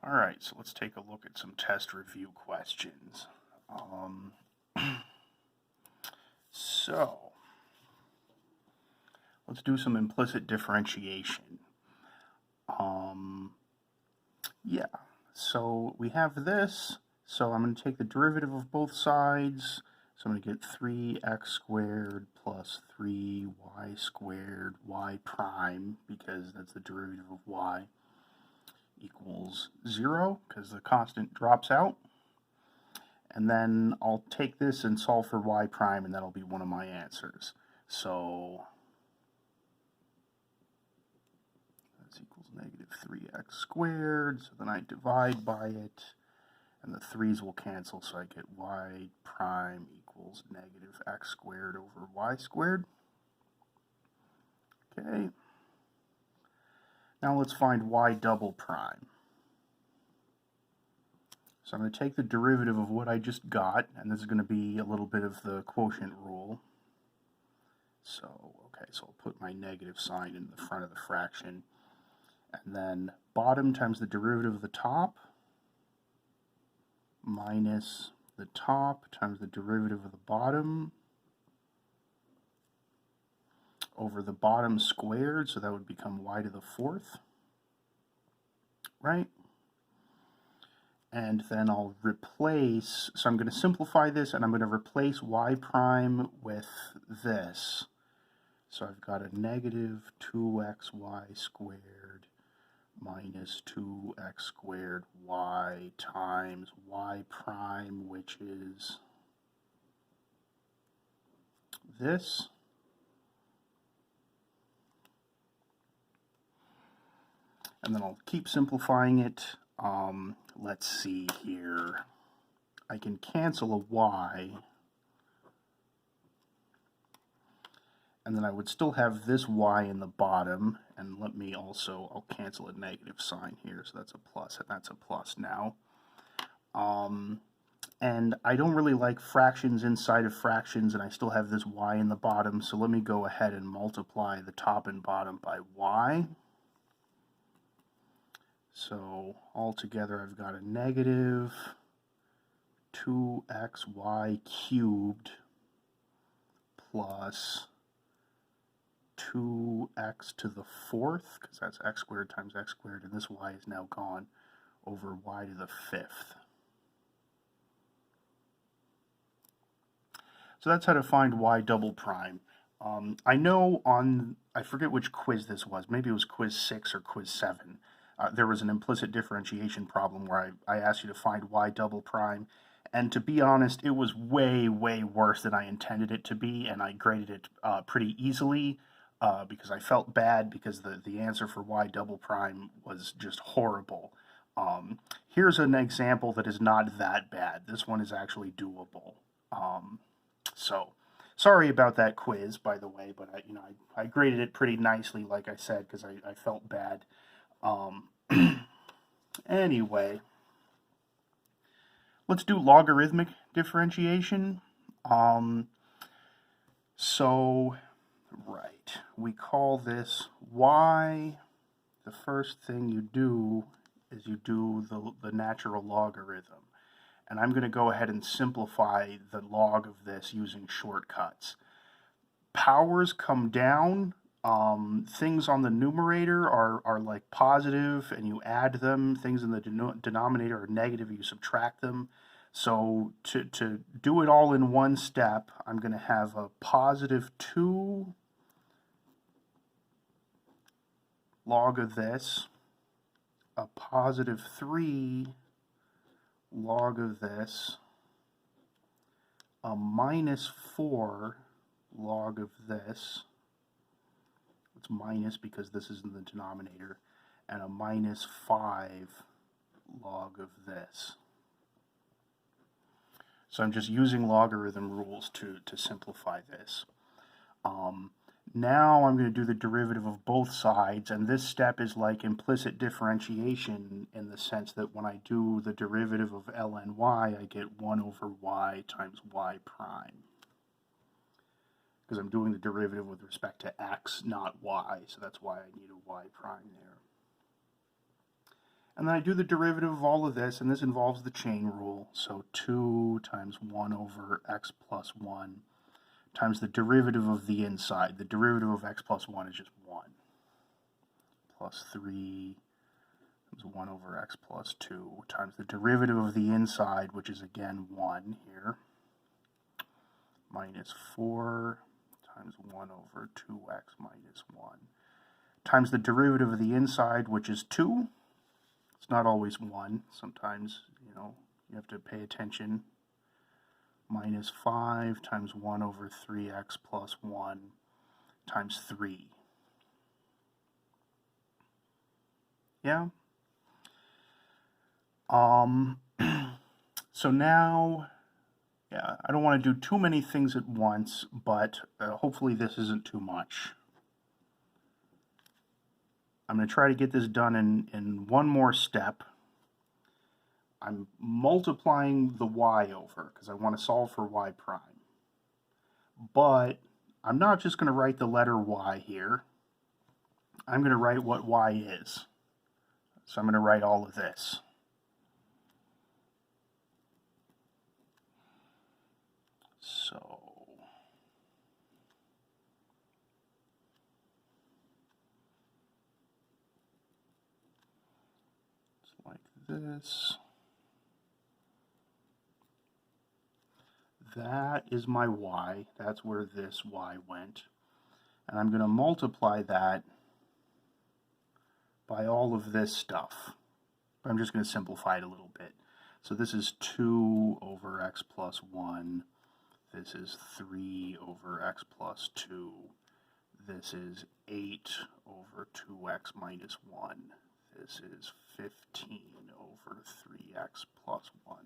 All right, so let's take a look at some test review questions. So let's do some implicit differentiation. Yeah, so we have this. So I'm going to take the derivative of both sides. So I'm going to get 3x squared plus 3y squared y prime, because that's the derivative of y, equals 0, because the constant drops out. And then I'll take this and solve for y prime, and that'll be one of my answers. So that's equals negative 3x squared. So then I divide by it, and the 3's will cancel, so I get y prime equals negative x squared over y squared. Okay. Now let's find y double prime. So I'm going to take the derivative of what I just got, and this is going to be a little bit of the quotient rule. So, okay, so I'll put my negative sign in the front of the fraction. And then bottom times the derivative of the top minus the top times the derivative of the bottom over the bottom squared, so that would become y to the fourth, right? And then I'll replace, so I'm going to simplify this, and I'm going to replace y prime with this. So I've got a negative 2xy squared minus 2x squared y times y prime, which is this. And then I'll keep simplifying it. Let's see here. I can cancel a y, and then I would still have this y in the bottom, and let me also, I'll cancel a negative sign here, so that's a plus, and that's a plus now. And I don't really like fractions inside of fractions, and I still have this y in the bottom, so let me go ahead and multiply the top and bottom by y. So altogether I've got a negative 2xy cubed plus 2x to the fourth, because that's x squared times x squared, and this y is now gone, over y to the fifth. So that's how to find y double prime. I know I forget which quiz this was, maybe it was quiz 6 or quiz 7. There was an implicit differentiation problem where I asked you to find y double prime, and to be honest, it was way, way worse than I intended it to be, and I graded it pretty easily because I felt bad because the answer for y double prime was just horrible. Here's an example that is not that bad. This one is actually doable. So sorry about that quiz, by the way, but I graded it pretty nicely, like I said, because I felt bad. Anyway, let's do logarithmic differentiation. So, right, we call this y. The first thing you do is you do the natural logarithm. And I'm going to go ahead and simplify the log of this using shortcuts. Powers come down. Things on the numerator are like positive, and you add them. Things in the denominator are negative, you subtract them. So to do it all in one step, I'm going to have a positive 2 log of this, a positive 3 log of this, a minus 4 log of this. It's minus because this is in the denominator, and a minus 5 log of this. So I'm just using logarithm rules to simplify this. Now I'm going to do the derivative of both sides, and this step is like implicit differentiation in the sense that when I do the derivative of ln y, I get 1 over y times y prime. Because I'm doing the derivative with respect to x, not y, so that's why I need a y prime there. And then I do the derivative of all of this, and this involves the chain rule. So 2 times 1 over x plus 1 times the derivative of the inside. The derivative of x plus 1 is just 1. Plus 3 times 1 over x plus 2 times the derivative of the inside, which is again 1 here, minus 4 times 1 over 2x minus 1 times the derivative of the inside, which is 2. It's not always 1. Sometimes, you have to pay attention. Minus 5 times 1 over 3x plus 1 times 3. Yeah? So now, I don't want to do too many things at once, but hopefully this isn't too much. I'm going to try to get this done in one more step. I'm multiplying the y over because I want to solve for y prime. But I'm not just going to write the letter y here. I'm going to write what y is. So I'm going to write all of this. So it's like this. That is my y. That's where this y went. And I'm going to multiply that by all of this stuff. I'm just going to simplify it a little bit. So this is 2 over x plus 1. This is 3 over x plus 2. This is 8 over 2x minus 1. This is 15 over 3x plus 1.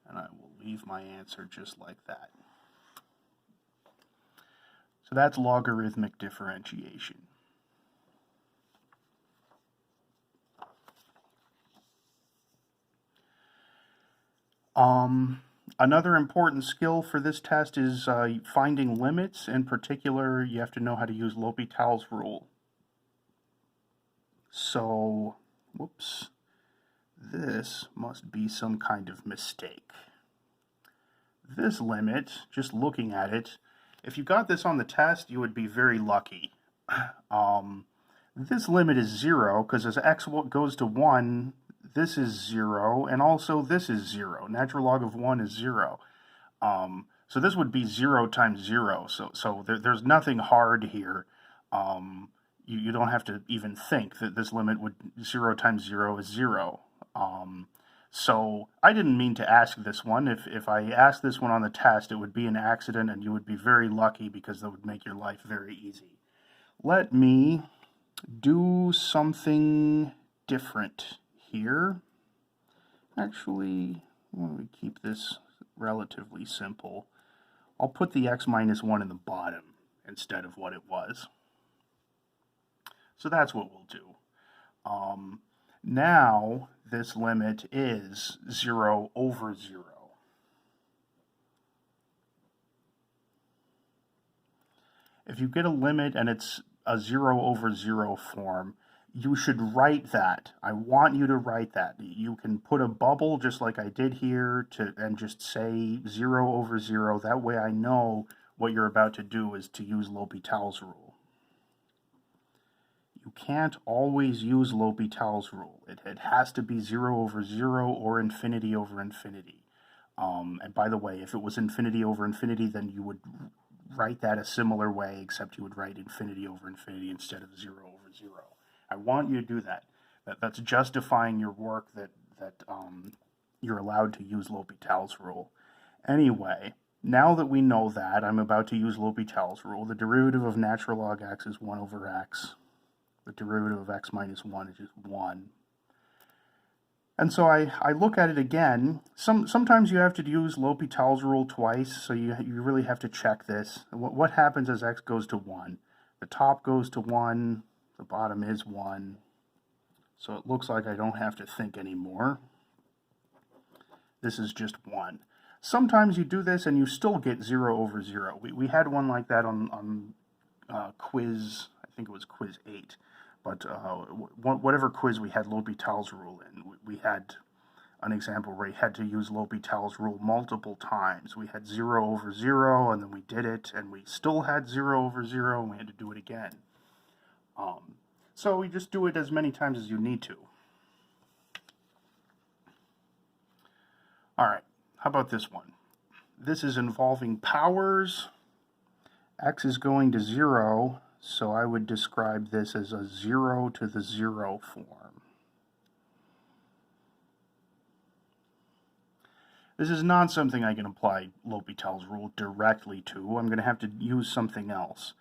And I will leave my answer just like that. So that's logarithmic differentiation. Another important skill for this test is finding limits. In particular, you have to know how to use L'Hopital's rule. So, whoops, this must be some kind of mistake. This limit, just looking at it, if you got this on the test, you would be very lucky. This limit is 0, because as x goes to 1, this is 0, and also this is 0. Natural log of 1 is 0. So this would be 0 times 0. So there's nothing hard here. You don't have to even think that this limit would 0 times 0 is 0. So I didn't mean to ask this one. If I asked this one on the test, it would be an accident, and you would be very lucky because that would make your life very easy. Let me do something different here. Actually, why don't we keep this relatively simple? I'll put the x minus 1 in the bottom instead of what it was. So that's what we'll do. Now this limit is 0 over 0. If you get a limit and it's a 0 over 0 form, you should write that. I want you to write that. You can put a bubble just like I did here and just say 0 over 0. That way I know what you're about to do is to use L'Hopital's rule. You can't always use L'Hopital's rule. It has to be 0 over 0 or infinity over infinity. And by the way, if it was infinity over infinity, then you would write that a similar way, except you would write infinity over infinity instead of 0 over 0. I want you to do that. That's justifying your work that you're allowed to use L'Hopital's rule. Anyway, now that we know that, I'm about to use L'Hopital's rule. The derivative of natural log x is 1 over x. The derivative of x minus 1 is just 1. And so I look at it again. Sometimes you have to use L'Hopital's rule twice, so you really have to check this. What happens as x goes to 1? The top goes to 1, the bottom is 1. So it looks like I don't have to think anymore. This is just 1. Sometimes you do this and you still get 0 over 0. We had one like that on quiz, I think it was quiz 8. but whatever quiz we had L'Hopital's rule in, we had an example where we had to use L'Hopital's rule multiple times. We had 0 over 0, and then we did it, and we still had 0 over 0, and we had to do it again. So you just do it as many times as you need to. All right, how about this one? This is involving powers. X is going to 0, so I would describe this as a 0 to the 0 form. This is not something I can apply L'Hopital's rule directly to. I'm going to have to use something else.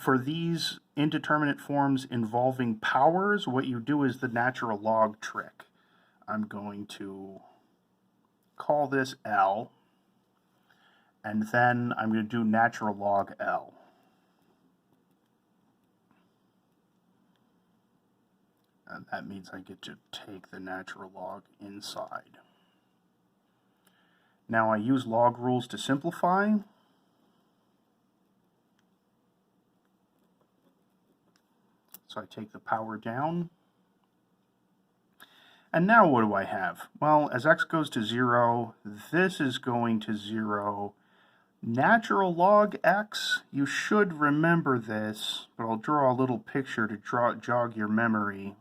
For these indeterminate forms involving powers, what you do is the natural log trick. I'm going to call this L, and then I'm going to do natural log L. And that means I get to take the natural log inside. Now I use log rules to simplify. So I take the power down. And now what do I have? Well, as x goes to 0, this is going to 0. Natural log x, you should remember this, but I'll draw a little picture to jog your memory.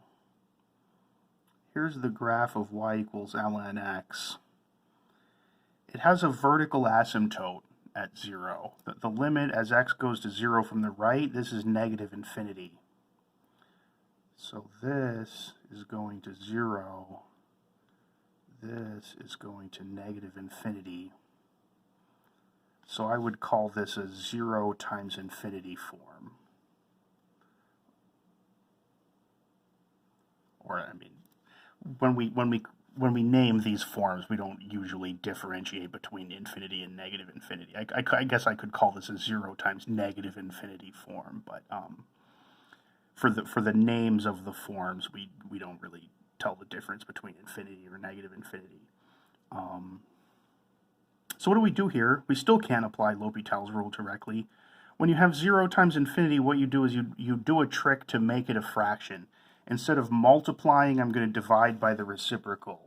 Here's the graph of y equals ln x. It has a vertical asymptote at 0. The limit as x goes to 0 from the right, this is negative infinity. So this is going to 0. This is going to negative infinity. So I would call this a 0 times infinity form. Or, I mean, when we name these forms, we don't usually differentiate between infinity and negative infinity. I guess I could call this a 0 times negative infinity form, but for the names of the forms, we don't really tell the difference between infinity or negative infinity. So what do we do here? We still can't apply L'Hopital's rule directly. When you have 0 times infinity, what you do is you do a trick to make it a fraction. Instead of multiplying, I'm going to divide by the reciprocal.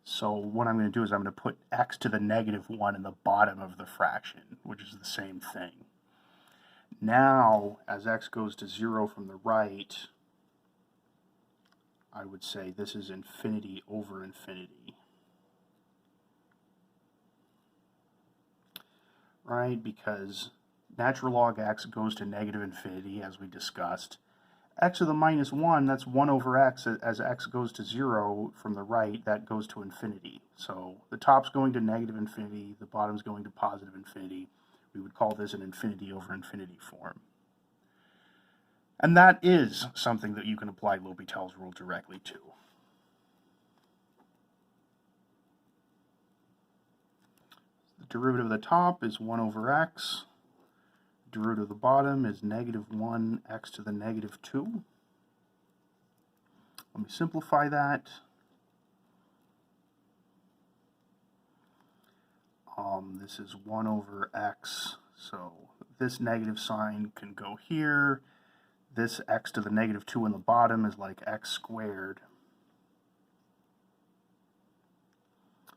So what I'm going to do is I'm going to put x to the negative 1 in the bottom of the fraction, which is the same thing. Now, as x goes to 0 from the right, I would say this is infinity over infinity. Right? Because natural log x goes to negative infinity, as we discussed. X to the minus 1, that's 1 over x. As x goes to 0 from the right, that goes to infinity. So the top's going to negative infinity, the bottom's going to positive infinity. We would call this an infinity over infinity form. And that is something that you can apply L'Hopital's rule directly to. The derivative of the top is 1 over x. The derivative of the bottom is negative 1 x to the negative 2. Let me simplify that. This is 1 over x, so this negative sign can go here. This x to the negative 2 in the bottom is like x squared.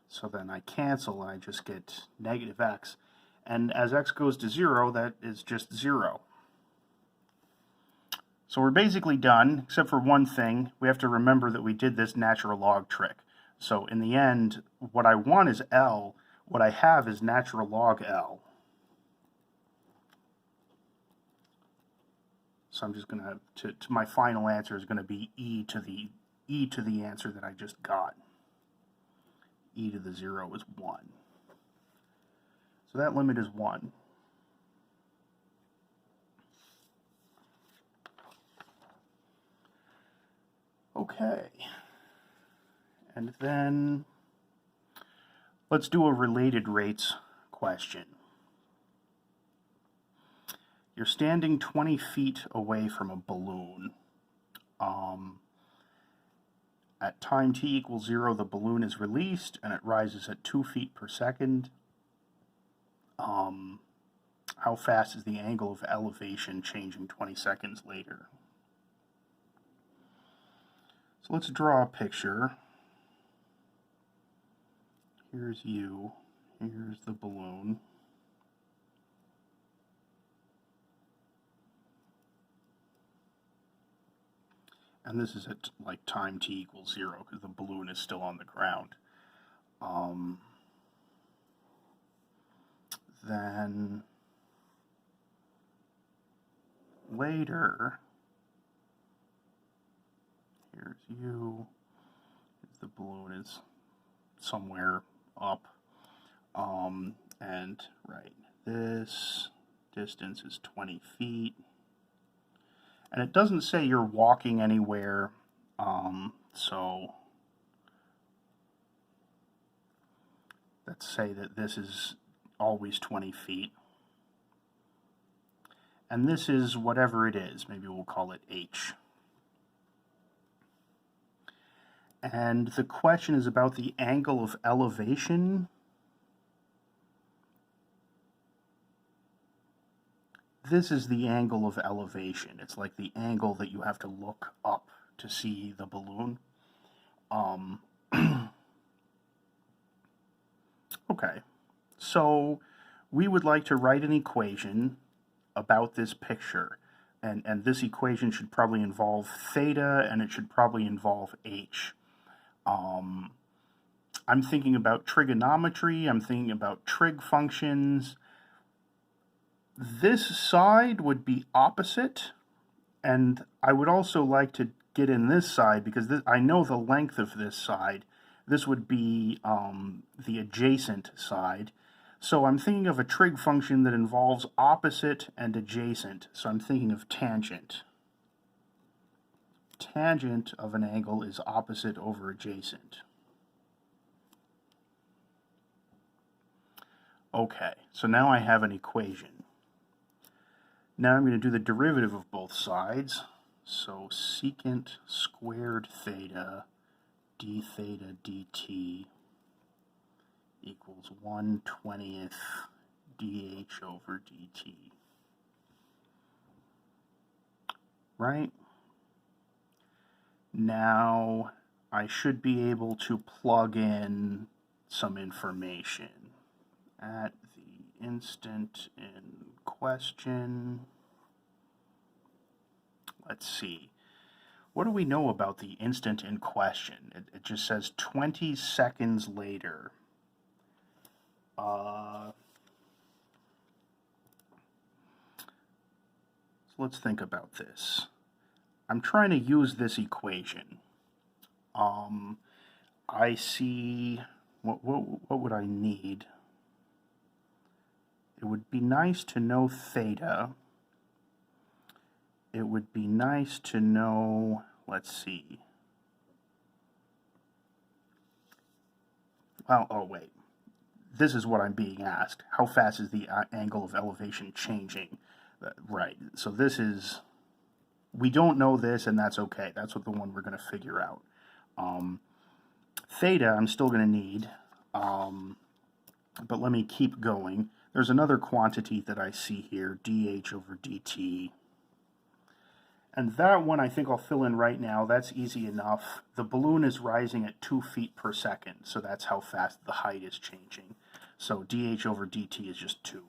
So then I cancel and I just get negative x. And as x goes to 0, that is just 0. So we're basically done, except for one thing. We have to remember that we did this natural log trick. So in the end, what I want is L. What I have is natural log L. So I'm just going to my final answer is going to be e to the answer that I just got. E to the 0 is 1. So that limit is 1. Okay. And then let's do a related rates question. You're standing 20 feet away from a balloon. At time t equals 0, the balloon is released, and it rises at 2 feet per second. How fast is the angle of elevation changing 20 seconds later? So let's draw a picture. Here's you. Here's the balloon. And this is at like time t equals 0 because the balloon is still on the ground. Then later, here's you. The balloon is somewhere up. And right, this distance is 20 feet. And it doesn't say you're walking anywhere, so let's say that this is always 20 feet. And this is whatever it is. Maybe we'll call it h. And the question is about the angle of elevation. This is the angle of elevation. It's like the angle that you have to look up to see the balloon. Okay, so we would like to write an equation about this picture. And this equation should probably involve theta, and it should probably involve h. I'm thinking about trigonometry. I'm thinking about trig functions. This side would be opposite, and I would also like to get in this side because I know the length of this side. This would be the adjacent side. So I'm thinking of a trig function that involves opposite and adjacent. So I'm thinking of tangent. Tangent of an angle is opposite over adjacent. Okay, so now I have an equation. Now I'm going to do the derivative of both sides. So secant squared theta d theta dt equals 1/20th dh over dt. Right? Now I should be able to plug in some information at the instant in question. Let's see. What do we know about the instant in question? It just says 20 seconds later. So let's think about this. I'm trying to use this equation. I see, what would I need? It would be nice to know theta. It would be nice to know, let's see. Well, oh wait. This is what I'm being asked. How fast is the angle of elevation changing? Right, so this is, we don't know this, and that's okay. That's what the one we're going to figure out. Theta I'm still going to need, but let me keep going. There's another quantity that I see here, dh over dt. And that one I think I'll fill in right now. That's easy enough. The balloon is rising at 2 feet per second, so that's how fast the height is changing. So dh over dt is just 2.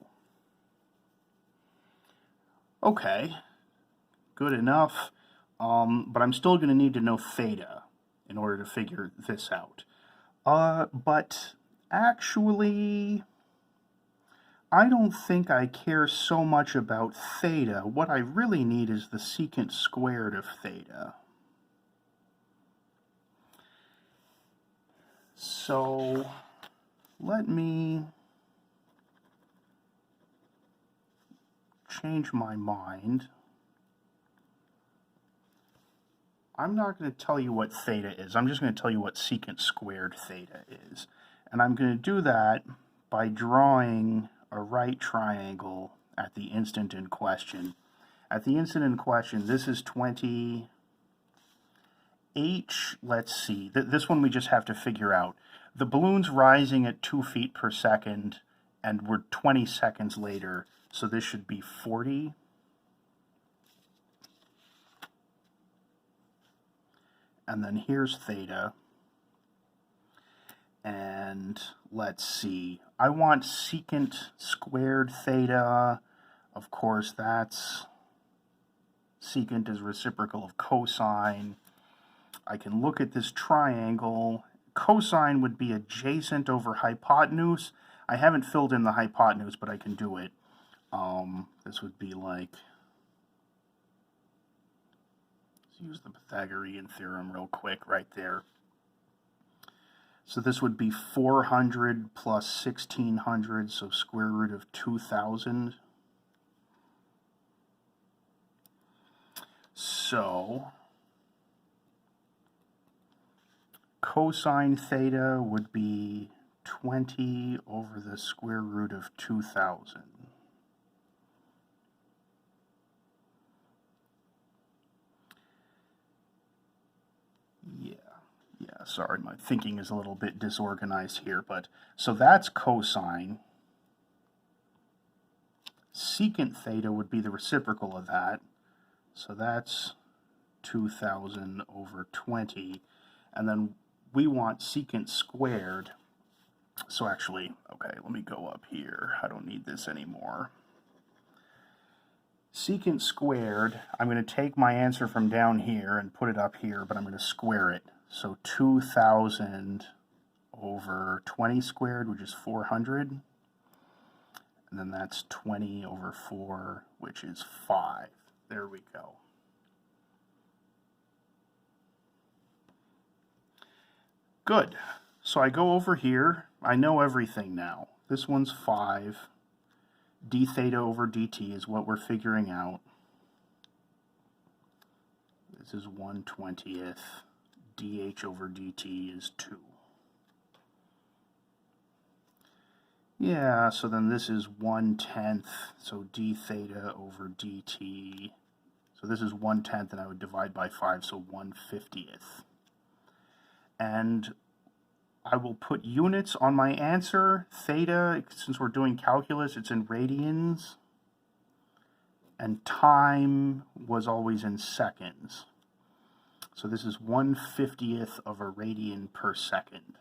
Okay, good enough. But I'm still going to need to know theta in order to figure this out. But actually, I don't think I care so much about theta. What I really need is the secant squared of theta. So let me change my mind. I'm not going to tell you what theta is. I'm just going to tell you what secant squared theta is. And I'm going to do that by drawing a right triangle at the instant in question. At the instant in question, this is 20, h, let's see, this one we just have to figure out. The balloon's rising at 2 feet per second, and we're 20 seconds later, so this should be 40. And then here's theta. And let's see, I want secant squared theta. Of course, that's secant is reciprocal of cosine. I can look at this triangle. Cosine would be adjacent over hypotenuse. I haven't filled in the hypotenuse, but I can do it. This would be like, let's use the Pythagorean theorem real quick right there. So this would be 400 plus 1600, so square root of 2000. So cosine theta would be 20 over the square root of 2000. Yeah, sorry, my thinking is a little bit disorganized here, but so that's cosine. Secant theta would be the reciprocal of that. So that's 2000 over 20. And then we want secant squared. So actually, okay, let me go up here. I don't need this anymore. Secant squared, I'm going to take my answer from down here and put it up here, but I'm going to square it. So 2000 over 20 squared, which is 400. And then that's 20 over 4, which is 5. There we go. Good. So I go over here. I know everything now. This one's 5. D theta over dt is what we're figuring out. This is 1/20th. dH over dt is 2. Yeah, so then this is 1/10, so d theta over dt. So this is 1/10, and I would divide by 5, so 1/50th. And I will put units on my answer. Theta, since we're doing calculus, it's in radians. And time was always in seconds. So this is 1/50th of a radian per second.